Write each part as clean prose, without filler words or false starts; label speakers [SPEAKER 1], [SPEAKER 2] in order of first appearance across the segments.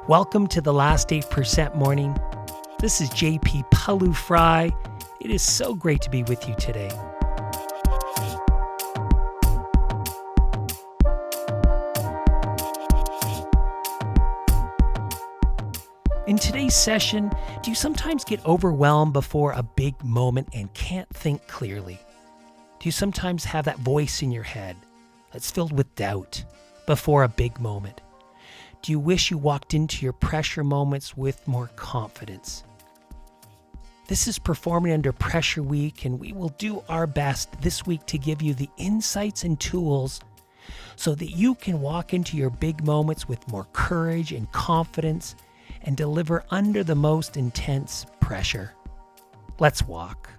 [SPEAKER 1] Welcome to the Last 8% Morning. This is JP Pawliw-Fry. It is so great to be with you today. In today's session, do you sometimes get overwhelmed before a big moment and can't think clearly? Do you sometimes have that voice in your head that's filled with doubt before a big moment? Do you wish you walked into your pressure moments with more confidence? This is Performing Under Pressure Week, and we will do our best this week to give you the insights and tools so that you can walk into your big moments with more courage and confidence and deliver under the most intense pressure. Let's walk.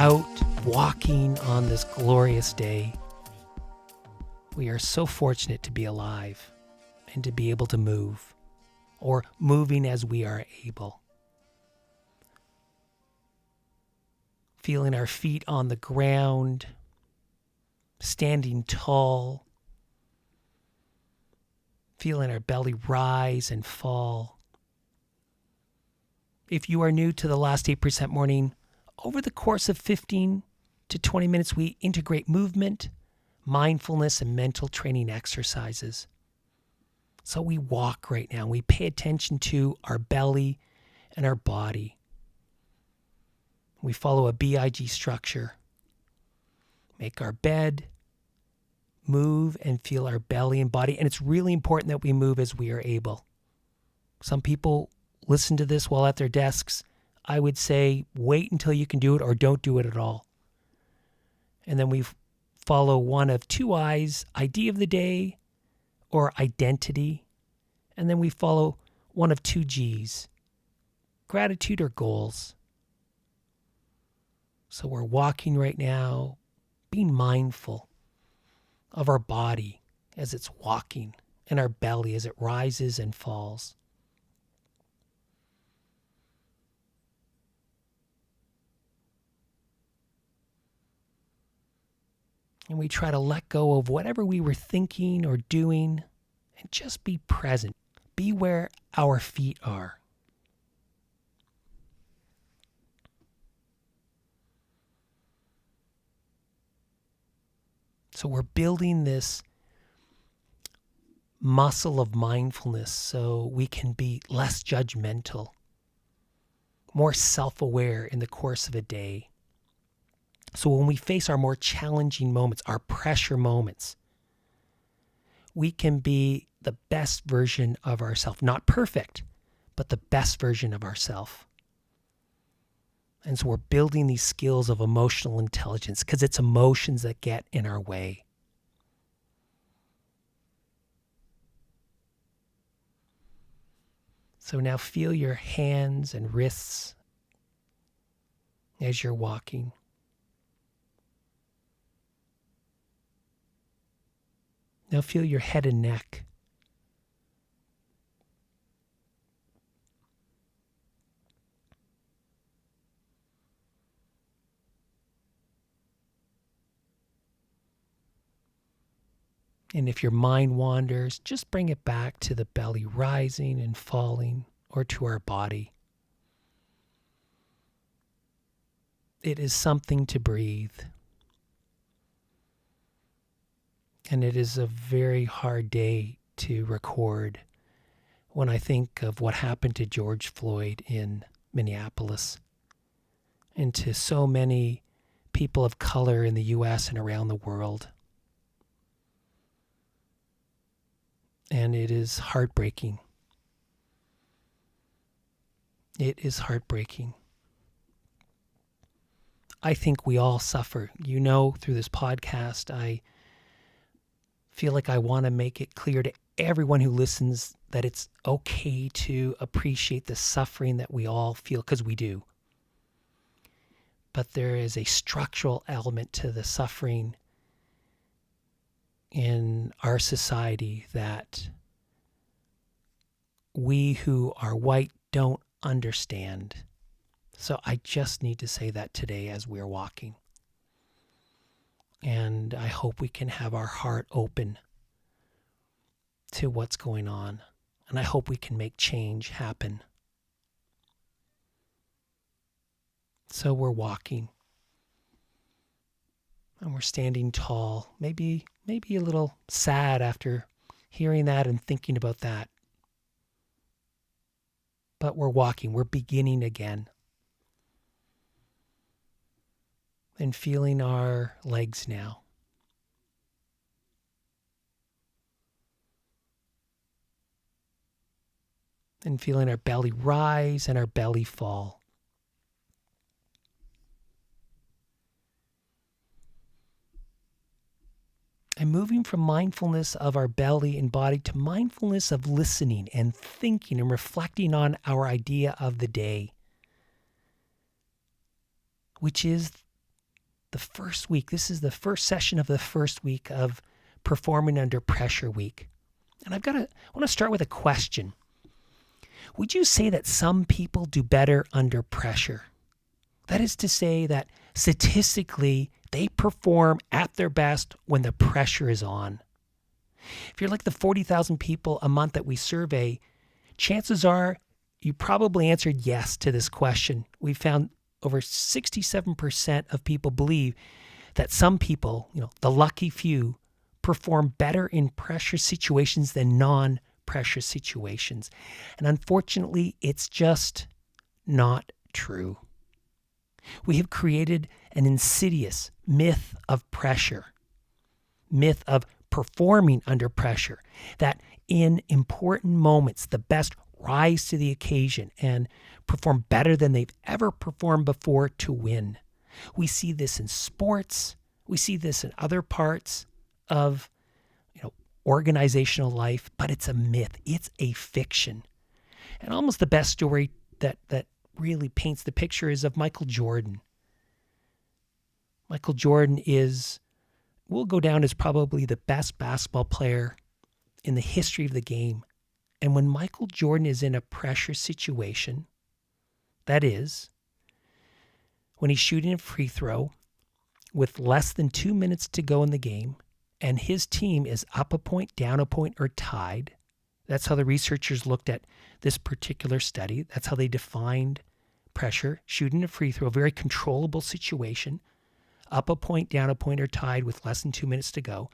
[SPEAKER 1] Out walking on this glorious day. We are so fortunate to be alive and to be able to move, or moving as we are able. Feeling our feet on the ground, standing tall, feeling our belly rise and fall. If you are new to the Last 8% Morning, over the course of 15 to 20 minutes, we integrate movement, mindfulness, and mental training exercises. So we walk right now. We pay attention to our belly and our body. We follow a BIG structure. Make our bed, move, and feel our belly and body. And it's really important that we move as we are able. Some people listen to this while at their desks. I would say wait until you can do it or don't do it at all. And then we follow one of two I's, idea of the day or identity. And then we follow one of two G's, gratitude or goals. So we're walking right now, being mindful of our body as it's walking and our belly as it rises and falls. And we try to let go of whatever we were thinking or doing and just be present. Be where our feet are. So we're building this muscle of mindfulness so we can be less judgmental, more self-aware in the course of a day. So when we face our more challenging moments, our pressure moments, we can be the best version of ourselves. Not perfect, but the best version of ourselves. And so we're building these skills of emotional intelligence because it's emotions that get in our way. So now feel your hands and wrists as you're walking. Now feel your head and neck. And if your mind wanders, just bring it back to the belly rising and falling or to our body. It is something to breathe. And it is a very hard day to record when I think of what happened to George Floyd in Minneapolis and to so many people of color in the U.S. and around the world. And it is heartbreaking. It is heartbreaking. I think we all suffer. You know, through this podcast, I feel like I want to make it clear to everyone who listens that it's okay to appreciate the suffering that we all feel, because we do. But there is a structural element to the suffering in our society that we who are white don't understand. So I just need to say that today as we're walking. And I hope we can have our heart open to what's going on. And I hope we can make change happen. So we're walking. And we're standing tall. Maybe a little sad after hearing that and thinking about that. But we're walking. We're beginning again. And feeling our legs now. And feeling our belly rise and our belly fall. And moving from mindfulness of our belly and body to mindfulness of listening and thinking and reflecting on our idea of the day, which is the first week. This is the first session of the first week of Performing Under Pressure Week. And I want to start with a question. Would you say that some people do better under pressure? That is to say that statistically, they perform at their best when the pressure is on. If you're like the 40,000 people a month that we survey, chances are you probably answered yes to this question. We found over 67% of people believe that some people, the lucky few, perform better in pressure situations than non-pressure situations. And unfortunately, it's just not true. We have created an insidious myth of pressure, myth of performing under pressure, that in important moments, the best rise to the occasion and perform better than they've ever performed before to win. We see this in sports. We see this in other parts of organizational life, but it's a myth. It's a fiction. And almost the best story that really paints the picture is of Michael Jordan. Michael Jordan will go down as probably the best basketball player in the history of the game. And when Michael Jordan is in a pressure situation, that is, when he's shooting a free throw with less than 2 minutes to go in the game, and his team is up a point, down a point, or tied. That's how the researchers looked at this particular study. That's how they defined pressure, shooting a free throw, a very controllable situation, up a point, down a point, or tied with less than 2 minutes to go.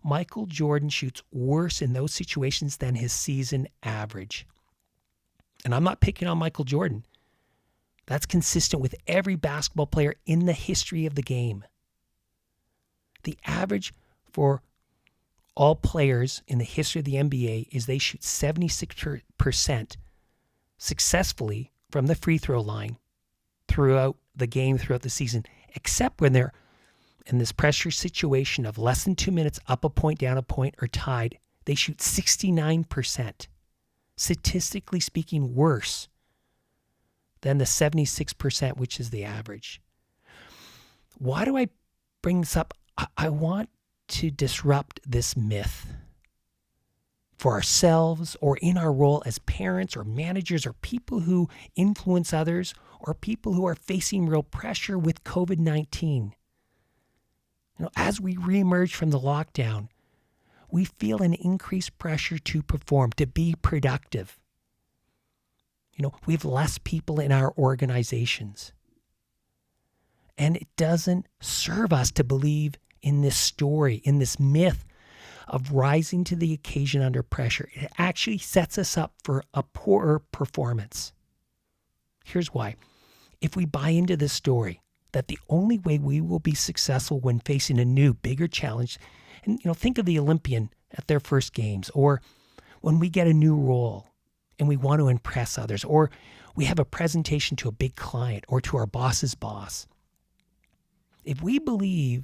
[SPEAKER 1] Michael Jordan shoots worse in those situations than his season average. And I'm not picking on Michael Jordan. That's consistent with every basketball player in the history of the game. The average for all players in the history of the NBA is they shoot 76% successfully from the free throw line throughout the game, throughout the season, except when they're in this pressure situation of less than 2 minutes, up a point, down a point, or tied. They shoot 69%, statistically speaking, worse than the 76%, which is the average. Why do I bring this up? I want to disrupt this myth for ourselves or in our role as parents or managers or people who influence others or people who are facing real pressure with COVID-19. As we reemerge from the lockdown, we feel an increased pressure to perform, to be productive. We have less people in our organizations. And it doesn't serve us to believe in this story, in this myth of rising to the occasion under pressure. It actually sets us up for a poorer performance. Here's why. If we buy into this story, that the only way we will be successful when facing a new, bigger challenge, and think of the Olympian at their first games, or when we get a new role and we want to impress others, or we have a presentation to a big client or to our boss's boss. If we believe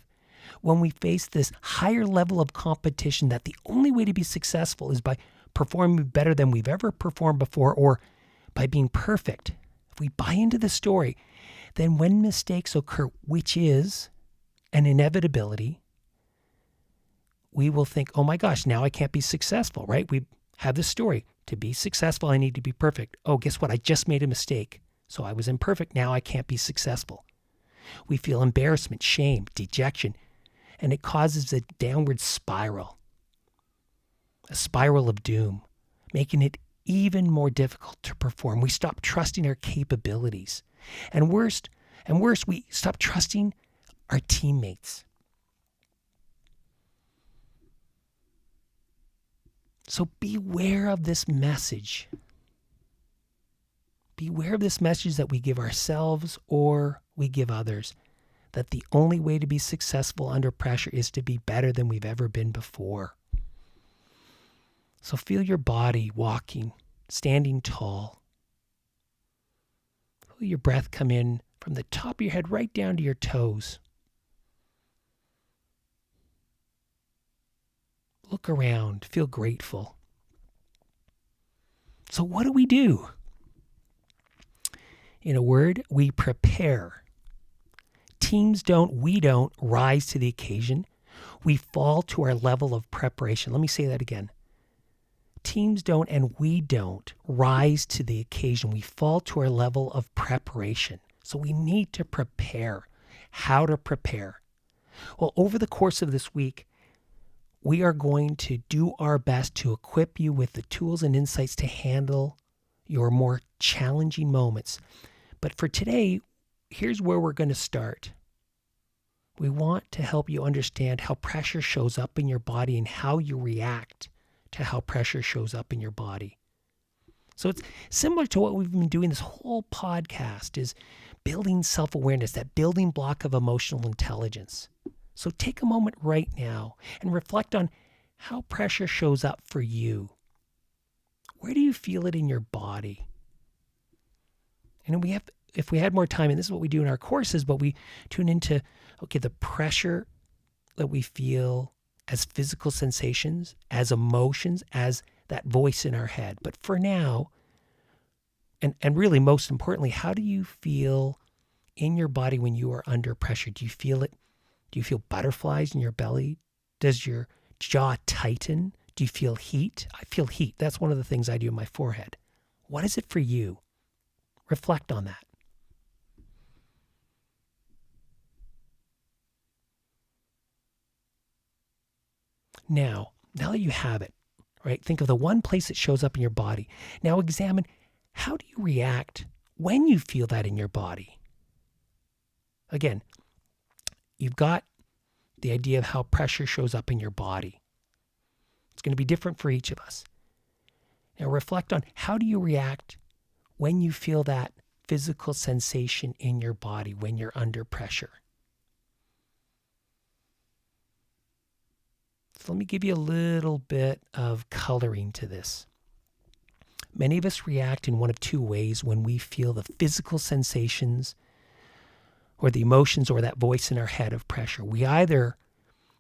[SPEAKER 1] when we face this higher level of competition that the only way to be successful is by performing better than we've ever performed before or by being perfect, if we buy into the story, then when mistakes occur, which is an inevitability, we will think, oh my gosh, now I can't be successful, right? We have this story. To be successful, I need to be perfect. Oh, guess what? I just made a mistake. So I was imperfect. Now I can't be successful. We feel embarrassment, shame, dejection, and it causes a downward spiral, a spiral of doom, making it even more difficult to perform. We stop trusting our capabilities. And worse, we stop trusting our teammates. So beware of this message. Beware of this message that we give ourselves or we give others, that the only way to be successful under pressure is to be better than we've ever been before. So feel your body walking, standing tall. Feel your breath come in from the top of your head right down to your toes. Look around, feel grateful. So what do we do? In a word, we prepare. Teams don't, we don't rise to the occasion. We fall to our level of preparation. Let me say that again. Teams don't and we don't rise to the occasion. We fall to our level of preparation. So we need to prepare. How to prepare? Well, over the course of this week, we are going to do our best to equip you with the tools and insights to handle your more challenging moments. But for today, here's where we're going to start. We want to help you understand how pressure shows up in your body and how you react to how pressure shows up in your body. So it's similar to what we've been doing this whole podcast, is building self-awareness, that building block of emotional intelligence. So take a moment right now and reflect on how pressure shows up for you. Where do you feel it in your body? And if we had more time, and this is what we do in our courses, but we tune into, the pressure that we feel as physical sensations, as emotions, as that voice in our head. But for now, and really most importantly, how do you feel in your body when you are under pressure? Do you feel it? Do you feel butterflies in your belly? Does your jaw tighten? Do you feel heat? I feel heat. That's one of the things I do in my forehead. What is it for you? Reflect on that. Now that you have it, right? Think of the one place it shows up in your body. Now examine, how do you react when you feel that in your body? Again, you've got the idea of how pressure shows up in your body. It's going to be different for each of us. Now reflect on, how do you react when you feel that physical sensation in your body when you're under pressure? So let me give you a little bit of coloring to this. Many of us react in one of two ways when we feel the physical sensations or the emotions or that voice in our head of pressure. We either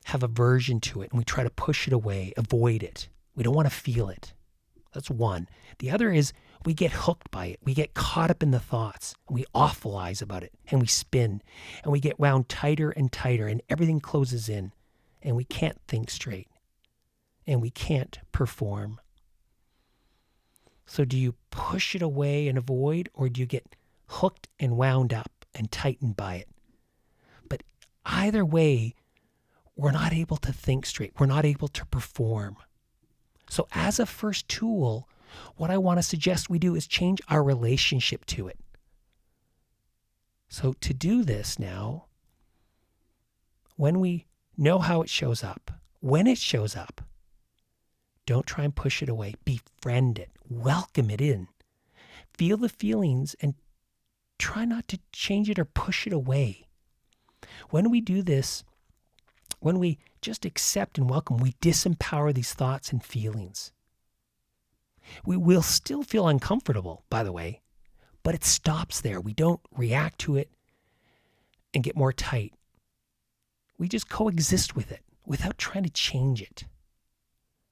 [SPEAKER 1] have aversion to it and we try to push it away, avoid it. We don't want to feel it. That's one. The other is we get hooked by it. We get caught up in the thoughts. And we awfulize about it and we spin and we get wound tighter and tighter and everything closes in and we can't think straight and we can't perform. So do you push it away and avoid, or do you get hooked and wound up and tightened by it? But either way, we're not able to think straight. We're not able to perform. So as a first tool, what I want to suggest we do is change our relationship to it. So to do this now, when we know how it shows up, when it shows up, don't try and push it away. Befriend it. Welcome it in. Feel the feelings and try not to change it or push it away. When we do this, when we just accept and welcome, we disempower these thoughts and feelings. We will still feel uncomfortable, by the way, but it stops there. We don't react to it and get more tight. We just coexist with it without trying to change it.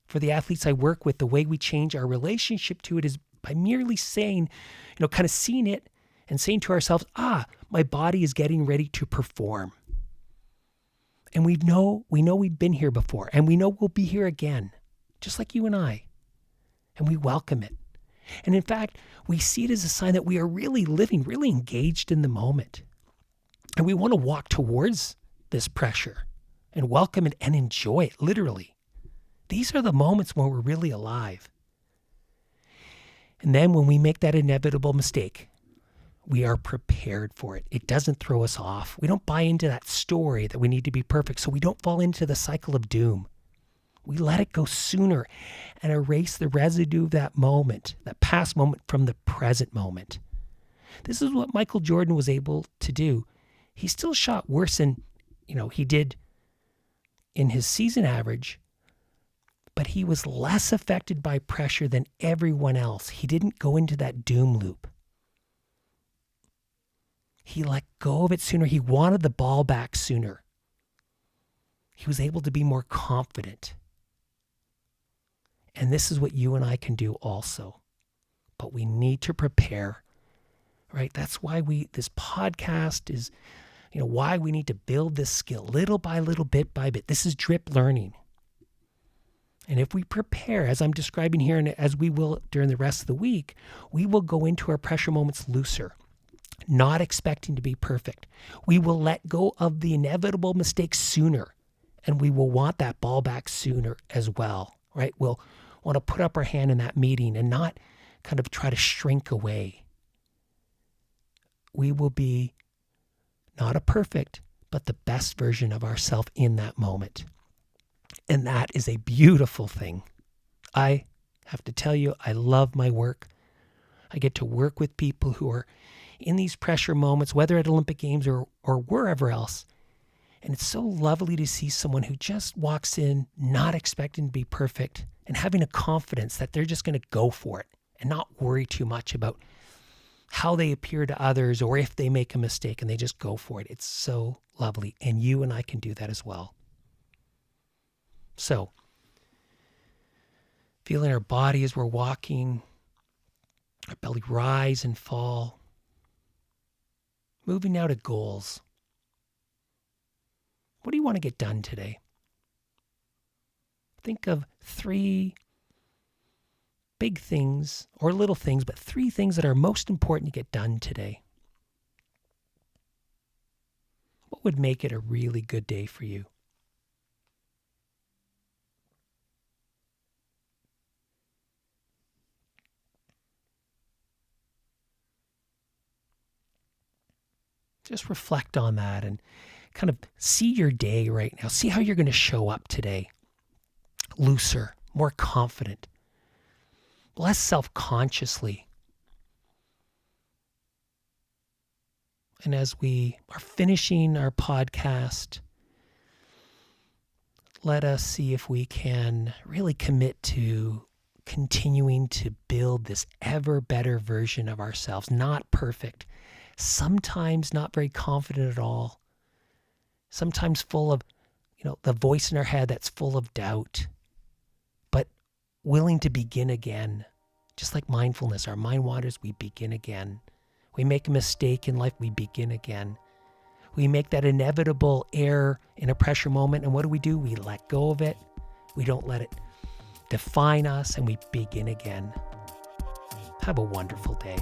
[SPEAKER 1] For the athletes I work with, the way we change our relationship to it is by merely saying, kind of seeing it and saying to ourselves, my body is getting ready to perform. And we know we've been here before, and we know we'll be here again, just like you and I. And we welcome it. And in fact, we see it as a sign that we are really living, really engaged in the moment. And we want to walk towards this pressure and welcome it and enjoy it, literally. These are the moments when we're really alive. And then when we make that inevitable mistake, we are prepared for it. It doesn't throw us off. We don't buy into that story that we need to be perfect, so we don't fall into the cycle of doom. We let it go sooner and erase the residue of that moment, that past moment, from the present moment. This is what Michael Jordan was able to do. He still shot worse than, he did in his season average, but he was less affected by pressure than everyone else. He didn't go into that doom loop. He let go of it sooner. He wanted the ball back sooner. He was able to be more confident. And this is what you and I can do also. But we need to prepare, right? That's why this podcast is, why we need to build this skill little by little, bit by bit. This is drip learning. And if we prepare, as I'm describing here, and as we will during the rest of the week, we will go into our pressure moments looser, not expecting to be perfect. We will let go of the inevitable mistakes sooner, and we will want that ball back sooner as well, right? We'll want to put up our hand in that meeting and not kind of try to shrink away. We will be not a perfect, but the best version of ourselves in that moment. And that is a beautiful thing. I have to tell you, I love my work. I get to work with people who are in these pressure moments, whether at Olympic Games or wherever else. And it's so lovely to see someone who just walks in not expecting to be perfect and having a confidence that they're just going to go for it and not worry too much about how they appear to others or if they make a mistake, and they just go for it. It's so lovely. And you and I can do that as well. So, feeling our body as we're walking, our belly rise and fall. Moving now to goals. What do you want to get done today? Think of 3 big things, or little things, but 3 things that are most important to get done today. What would make it a really good day for you? Just reflect on that and kind of see your day right now. See how you're going to show up today. Looser, more confident, less self-consciously. And as we are finishing our podcast, let us see if we can really commit to continuing to build this ever better version of ourselves. Not perfect, sometimes not very confident at all, sometimes full of, the voice in our head that's full of doubt, but willing to begin again. Just like mindfulness, our mind wanders, we begin again. We make a mistake in life, we begin again. We make that inevitable error in a pressure moment, and what do? We let go of it. We don't let it define us, and we begin again. Have a wonderful day.